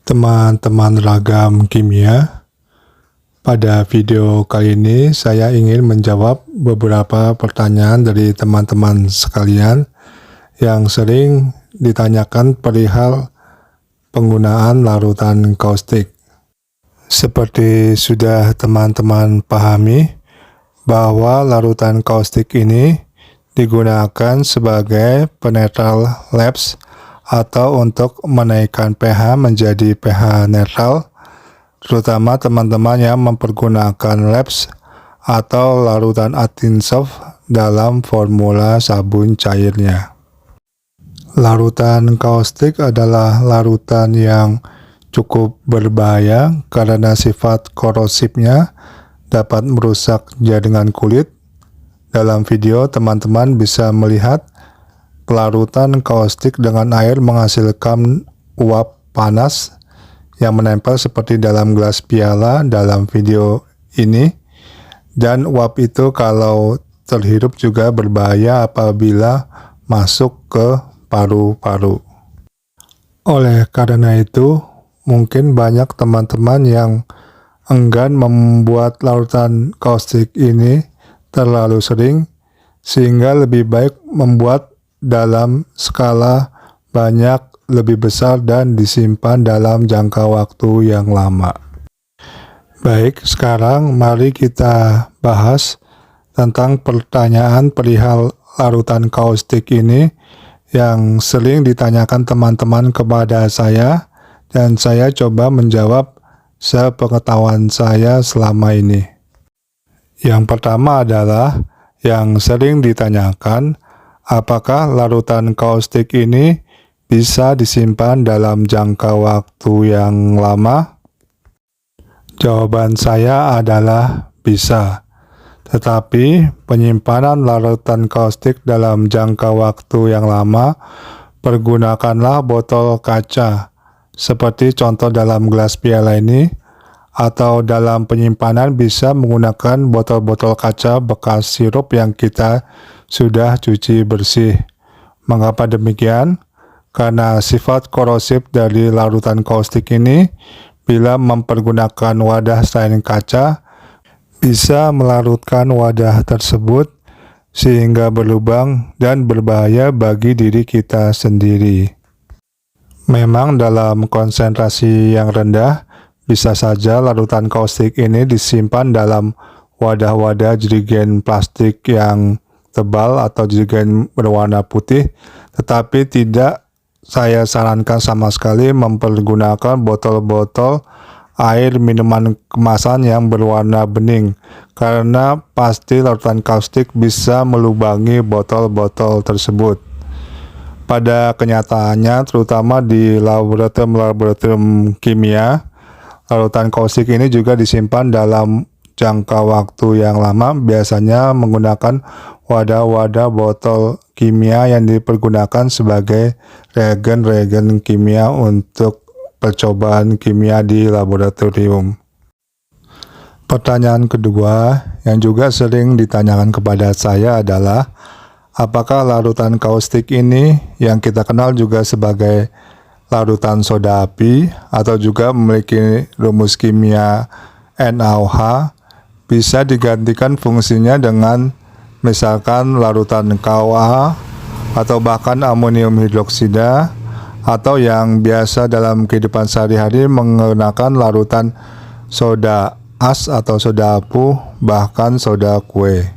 Teman-teman ragam kimia, pada video kali ini saya ingin menjawab beberapa pertanyaan dari teman-teman sekalian yang sering ditanyakan perihal penggunaan larutan kaustik. Seperti sudah teman-teman pahami, bahwa larutan kaustik ini digunakan sebagai penetral labs atau untuk menaikkan pH menjadi pH netral, terutama teman-teman yang mempergunakan labs atau larutan Actinsoft dalam formula sabun cairnya. Larutan kaustik adalah larutan yang cukup berbahaya karena sifat korosifnya dapat merusak jaringan kulit. Dalam video, teman-teman bisa melihat pelarutan kaustik dengan air menghasilkan uap panas yang menempel seperti dalam gelas piala dalam video ini, dan uap itu kalau terhirup juga berbahaya apabila masuk ke paru-paru. Oleh karena itu, mungkin banyak teman-teman yang enggan membuat larutan kaustik ini terlalu sering, sehingga lebih baik membuat dalam skala banyak, lebih besar, dan disimpan dalam jangka waktu yang lama. Baik, sekarang mari kita bahas tentang pertanyaan perihal larutan kaustik ini yang sering ditanyakan teman-teman kepada saya, dan saya coba menjawab sepengetahuan saya selama ini. Yang pertama adalah yang sering ditanyakan, apakah larutan kaustik ini bisa disimpan dalam jangka waktu yang lama? Jawaban saya adalah bisa. Tetapi penyimpanan larutan kaustik dalam jangka waktu yang lama, pergunakanlah botol kaca, seperti contoh dalam gelas piala ini, atau dalam penyimpanan bisa menggunakan botol-botol kaca bekas sirup yang kita sudah cuci bersih. Mengapa demikian? Karena sifat korosif dari larutan kaustik ini, bila mempergunakan wadah selain kaca, bisa melarutkan wadah tersebut sehingga berlubang dan berbahaya bagi diri kita sendiri. Memang dalam konsentrasi yang rendah, bisa saja larutan kaustik ini disimpan dalam wadah-wadah jerigen plastik yang tebal atau jerigen berwarna putih, tetapi tidak saya sarankan sama sekali mempergunakan botol-botol air minuman kemasan yang berwarna bening, karena pasti larutan kaustik bisa melubangi botol-botol tersebut. Pada kenyataannya, terutama di laboratorium kimia, larutan kaustik ini juga disimpan dalam jangka waktu yang lama, biasanya menggunakan wadah-wadah botol kimia yang dipergunakan sebagai reagen-reagen kimia untuk percobaan kimia di laboratorium. Pertanyaan kedua yang juga sering ditanyakan kepada saya adalah, apakah larutan kaustik ini yang kita kenal juga sebagai larutan soda api atau juga memiliki rumus kimia NaOH bisa digantikan fungsinya dengan misalkan larutan KOA atau bahkan amonium hidroksida, atau yang biasa dalam kehidupan sehari-hari menggunakan larutan soda as atau soda apu, bahkan soda kue.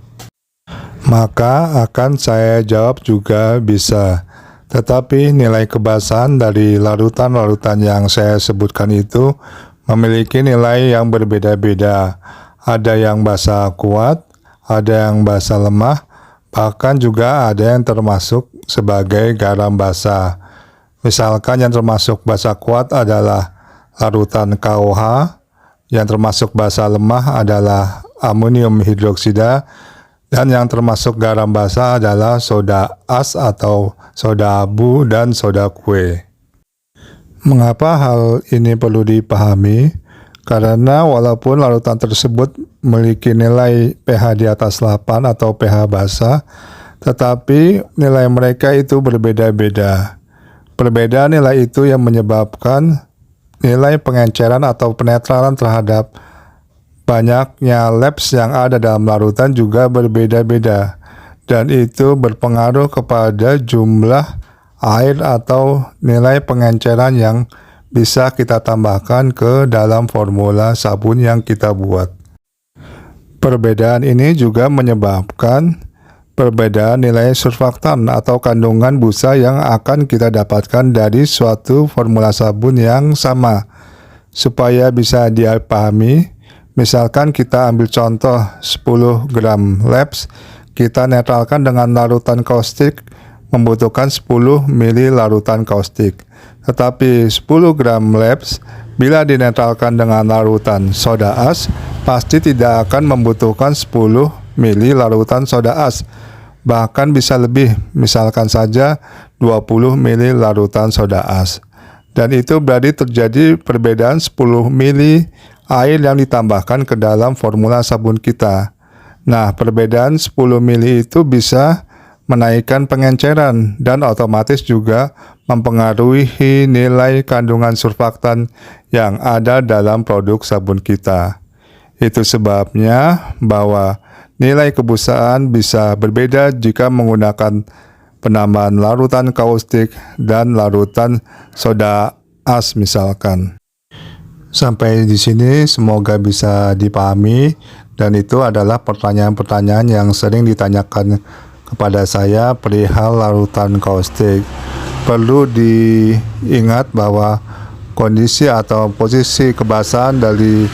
Maka akan saya jawab juga bisa. Tetapi nilai kebasahan dari larutan-larutan yang saya sebutkan itu memiliki nilai yang berbeda-beda. Ada yang basa kuat, ada yang basa lemah, bahkan juga ada yang termasuk sebagai garam basa. Misalkan yang termasuk basa kuat adalah larutan KOH, yang termasuk basa lemah adalah amonium hidroksida, dan yang termasuk garam basa adalah soda as atau soda abu dan soda kue. Mengapa hal ini perlu dipahami? Karena walaupun larutan tersebut memiliki nilai pH di atas 8 atau pH basa, tetapi nilai mereka itu berbeda-beda. Perbedaan nilai itu yang menyebabkan nilai pengenceran atau penetralan terhadap banyaknya labs yang ada dalam larutan juga berbeda-beda, dan itu berpengaruh kepada jumlah air atau nilai pengenceran yang bisa kita tambahkan ke dalam formula sabun yang kita buat. Perbedaan ini juga menyebabkan perbedaan nilai surfaktan atau kandungan busa yang akan kita dapatkan dari suatu formula sabun yang sama. Supaya bisa dipahami, misalkan kita ambil contoh 10 gram labs, kita netralkan dengan larutan kaustik membutuhkan 10 ml larutan kaustik. Tetapi 10 gram labs bila dinetralkan dengan larutan soda as, pasti tidak akan membutuhkan 10 ml larutan soda as. Bahkan bisa lebih, misalkan saja 20 ml larutan soda as. Dan itu berarti terjadi perbedaan 10 ml air yang ditambahkan ke dalam formula sabun kita. Nah, perbedaan 10 ml itu bisa menaikkan pengenceran dan otomatis juga mempengaruhi nilai kandungan surfaktan yang ada dalam produk sabun kita. Itu sebabnya bahwa nilai kebusaan bisa berbeda jika menggunakan penambahan larutan kaustik dan larutan soda as misalkan. Sampai di sini semoga bisa dipahami, dan itu adalah pertanyaan-pertanyaan yang sering ditanyakan kepada saya perihal larutan kaustik. Perlu diingat bahwa kondisi atau posisi kebasahan dari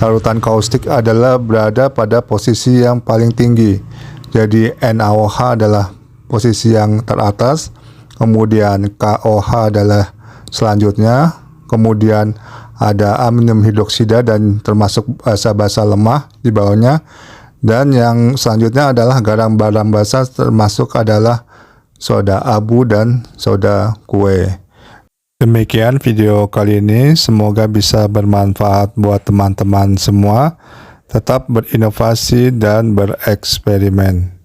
larutan kaustik adalah berada pada posisi yang paling tinggi. Jadi NaOH adalah posisi yang teratas, kemudian KOH adalah selanjutnya, kemudian ada amonium hidroksida dan termasuk basa-basa lemah di bawahnya, dan yang selanjutnya adalah garam-garam basa termasuk adalah soda abu dan soda kue. Demikian video kali ini, semoga bisa bermanfaat buat teman-teman semua. Tetap berinovasi dan bereksperimen.